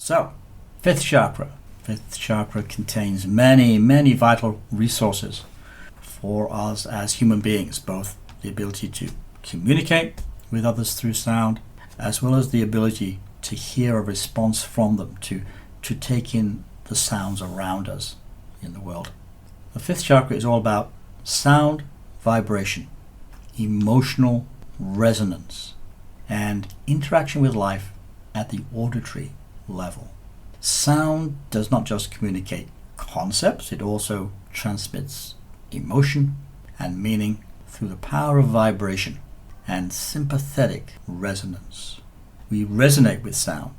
So, fifth chakra. Fifth chakra contains many, many vital resources for us as human beings, both the ability to communicate with others through sound, as well as the ability to hear a response from them, to take in the sounds around us in the world. The fifth chakra is all about sound, vibration, emotional resonance, and interaction with life at the auditory level. Sound does not just communicate concepts, it also transmits emotion and meaning through the power of vibration and sympathetic resonance. We resonate with sound,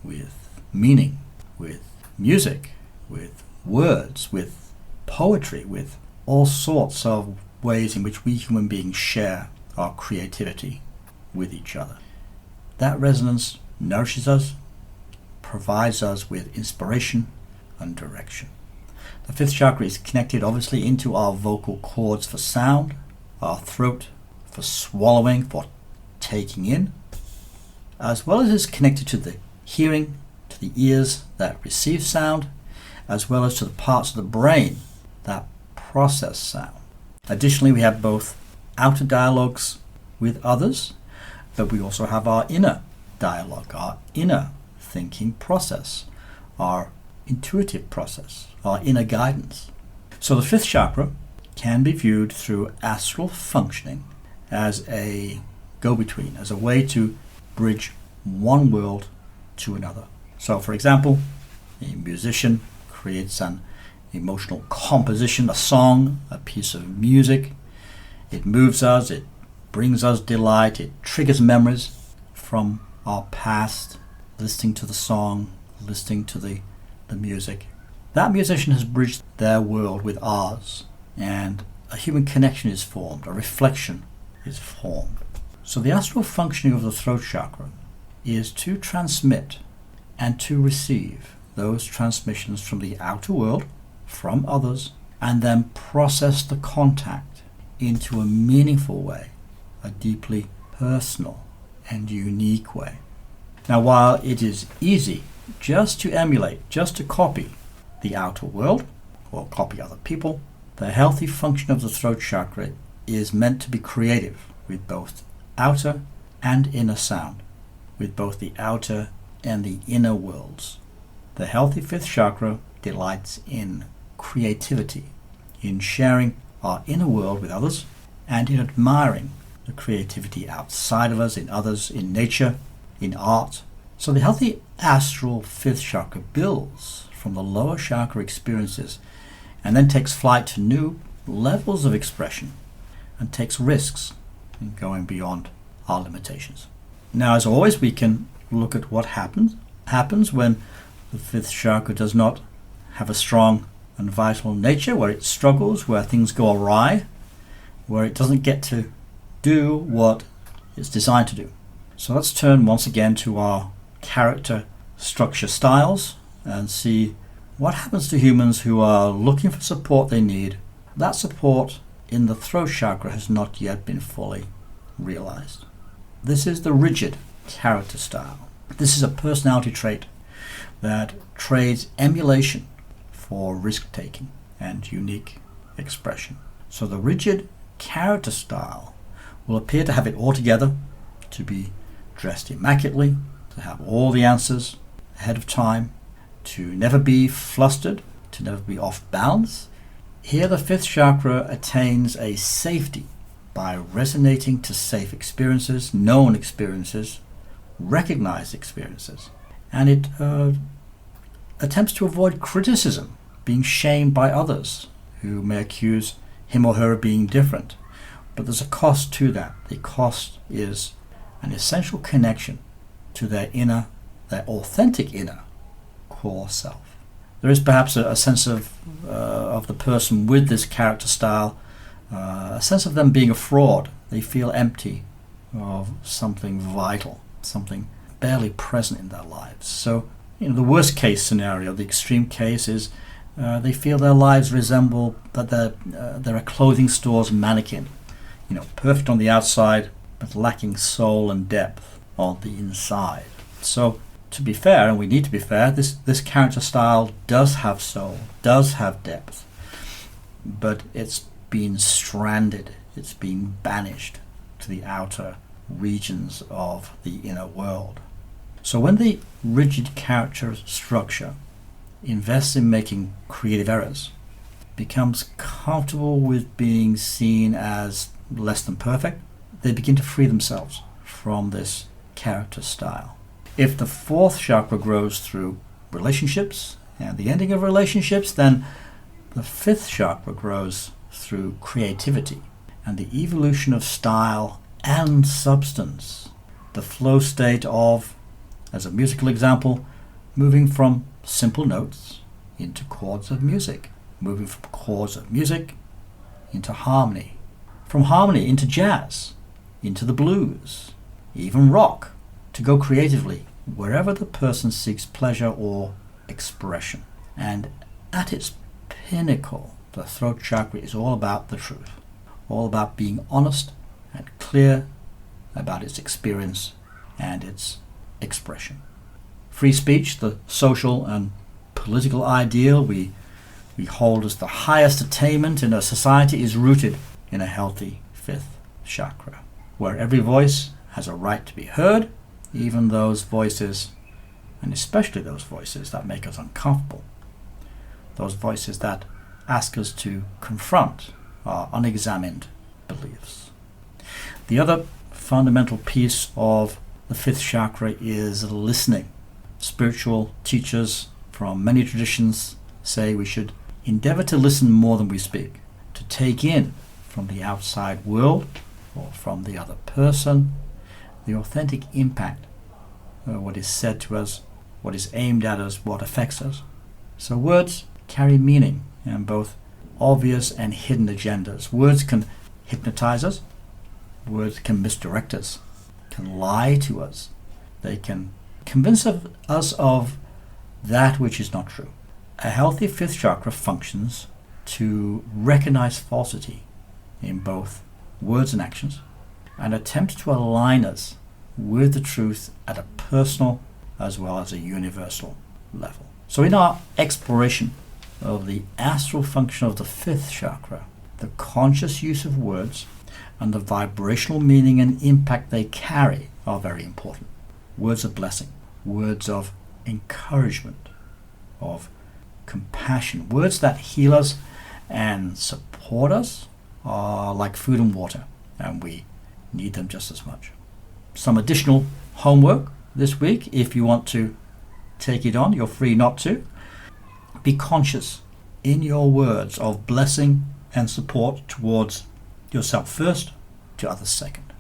with meaning, with music, with words, with poetry, with all sorts of ways in which we human beings share our creativity with each other. That resonance nourishes us, provides us with inspiration and direction. The fifth chakra is connected obviously into our vocal cords for sound, our throat for swallowing, for taking in, as well as is connected to the hearing, to the ears that receive sound, as well as to the parts of the brain that process sound. Additionally, we have both outer dialogues with others, but we also have our inner dialogue, our inner thinking process, our intuitive process, our inner guidance. So the fifth chakra can be viewed through astral functioning as a go-between, as a way to bridge one world to another. So for example, a musician creates an emotional composition, a song, a piece of music. It moves us, it brings us delight, it triggers memories from our past, listening to the song, listening to the music. That musician has bridged their world with ours, and a human connection is formed, a reflection is formed. So the astral functioning of the throat chakra is to transmit and to receive those transmissions from the outer world, from others, and then process the contact into a meaningful way, a deeply personal and unique way. Now, while it is easy just to emulate, just to copy the outer world or copy other people, the healthy function of the throat chakra is meant to be creative with both outer and inner sound, with both the outer and the inner worlds. The healthy fifth chakra delights in creativity, in sharing our inner world with others, and in admiring the creativity outside of us, in others, in nature, in art. So the healthy astral fifth chakra builds from the lower chakra experiences and then takes flight to new levels of expression and takes risks in going beyond our limitations. Now, as always, we can look at what happens when the fifth chakra does not have a strong and vital nature, where it struggles, where things go awry, where it doesn't get to do what it's designed to do. So let's turn once again to our character structure styles and see what happens to humans who are looking for support they need. That support in the throat chakra has not yet been fully realized. This is the rigid character style. This is a personality trait that trades emulation for risk-taking and unique expression. So the rigid character style will appear to have it all together, to be dressed immaculately, to have all the answers ahead of time, to never be flustered, to never be off balance. Here the fifth chakra attains a safety by resonating to safe experiences, known experiences, recognized experiences, and it attempts to avoid criticism, being shamed by others who may accuse him or her of being different. But there's a cost to that. The cost is an essential connection to their authentic inner core self. There is perhaps a sense of the person with this character style, a sense of them being a fraud. They feel empty of something vital, something barely present in their lives. So, the worst case scenario, the extreme case, is they feel their lives resemble that they're a clothing store's mannequin. Perfect on the outside, but lacking soul and depth on the inside. So to be fair, and we need to be fair, this character style does have soul, does have depth, but it's been stranded, it's been banished to the outer regions of the inner world. So when the rigid character structure invests in making creative errors, becomes comfortable with being seen as less than perfect, they begin to free themselves from this character style. If the fourth chakra grows through relationships and the ending of relationships, then the fifth chakra grows through creativity and the evolution of style and substance. The flow state of, as a musical example, moving from simple notes into chords of music, moving from chords of music into harmony, from harmony into jazz, into the blues, even rock, to go creatively wherever the person seeks pleasure or expression. And at its pinnacle, the throat chakra is all about the truth, all about being honest and clear about its experience and its expression. Free speech, the social and political ideal we hold as the highest attainment in a society, is rooted in a healthy fifth chakra, where every voice has a right to be heard, even those voices, and especially those voices that make us uncomfortable, those voices that ask us to confront our unexamined beliefs. The other fundamental piece of the fifth chakra is listening. Spiritual teachers from many traditions say we should endeavor to listen more than we speak, to take in from the outside world or from the other person the authentic impact of what is said to us, what is aimed at us, what affects us. So words carry meaning and both obvious and hidden agendas. Words can hypnotize us, words can misdirect us, can lie to us, they can convince us of that which is not true. A healthy fifth chakra functions to recognize falsity in both words and actions and attempt to align us with the truth at a personal as well as a universal level. So in our exploration of the astral function of the fifth chakra, the conscious use of words and the vibrational meaning and impact they carry are very important. Words of blessing, words of encouragement, of compassion, words that heal us and support us are like food and water, and we need them just as much. Some additional homework this week, if you want to take it on, you're free not to. Be conscious in your words of blessing and support towards yourself first, to others second.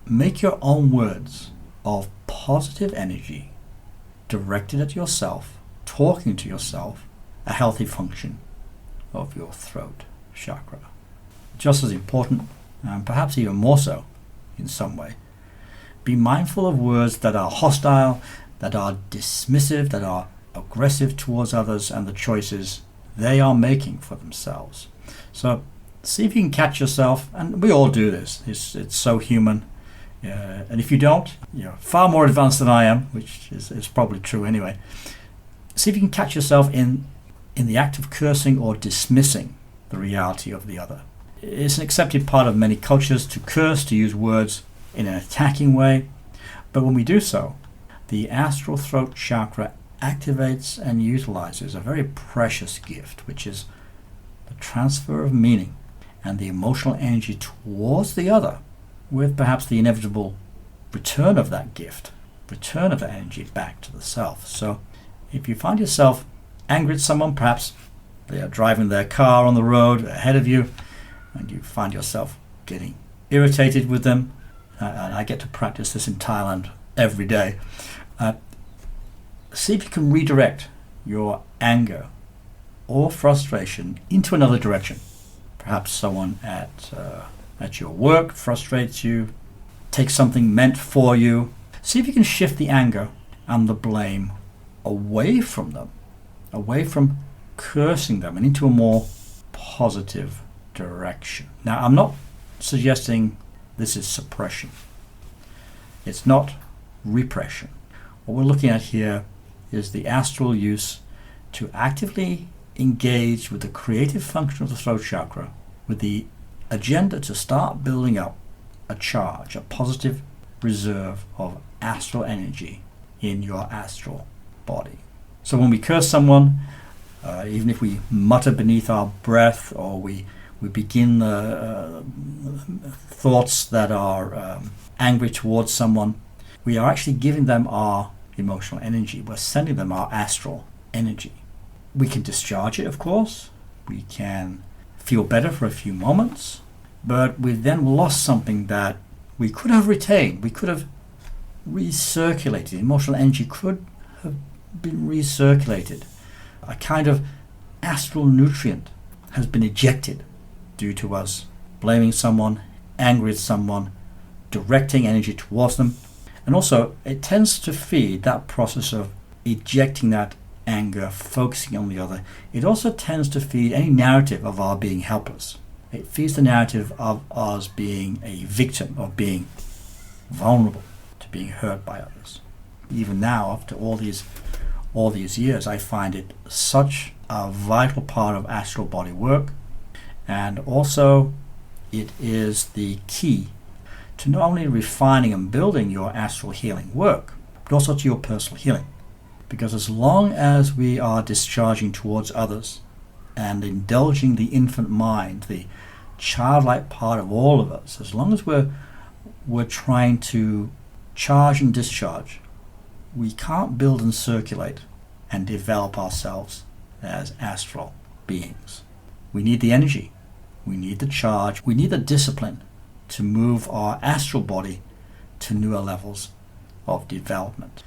Make your own words of positive energy directed at yourself, talking to yourself, a healthy function of your throat chakra. Just as important, and perhaps even more so in some way, be mindful of words that are hostile, that are dismissive, that are aggressive towards others and the choices they are making for themselves. So see if you can catch yourself, and we all do this, it's so human. And if you don't, you're far more advanced than I am, which is probably true anyway. See if you can catch yourself in the act of cursing or dismissing the reality of the other. It's an accepted part of many cultures to curse, to use words in an attacking way, but when we do so, the astral throat chakra activates and utilizes a very precious gift, which is the transfer of meaning and the emotional energy towards the other, with perhaps the inevitable return of that gift, return of that energy back to the self. So if you find yourself angry at someone, perhaps they are driving their car on the road ahead of you, and you find yourself getting irritated with them, and I get to practice this in Thailand every day, see if you can redirect your anger or frustration into another direction. Perhaps someone at your work frustrates you, takes something meant for you. See if you can shift the anger and the blame away from them, away from cursing them, and into a more positive direction. Now, I'm not suggesting this is suppression. It's not repression. What we're looking at here is the astral use to actively engage with the creative function of the throat chakra with the agenda to start building up a charge, a positive reserve of astral energy in your astral body. So when we curse someone, even if we mutter beneath our breath, or we begin thoughts that are angry towards someone, we are actually giving them our emotional energy. We're sending them our astral energy. We can discharge it, of course. We can feel better for a few moments, but we've then lost something that we could have retained. We could have recirculated. Emotional energy could have been recirculated. A kind of astral nutrient has been ejected due to us blaming someone, angry at someone, directing energy towards them. And also, it tends to feed that process of ejecting that anger, focusing on the other. It also tends to feed any narrative of our being helpless. It feeds the narrative of us being a victim, of being vulnerable to being hurt by others. Even now, after all these years, I find it such a vital part of astral body work, and also it is the key to not only refining and building your astral healing work, but also to your personal healing. Because as long as we are discharging towards others and indulging the infant mind, the childlike part of all of us, as long as we're trying to charge and discharge, we can't build and circulate and develop ourselves as astral beings. We need the energy, we need the charge, we need the discipline to move our astral body to newer levels of development.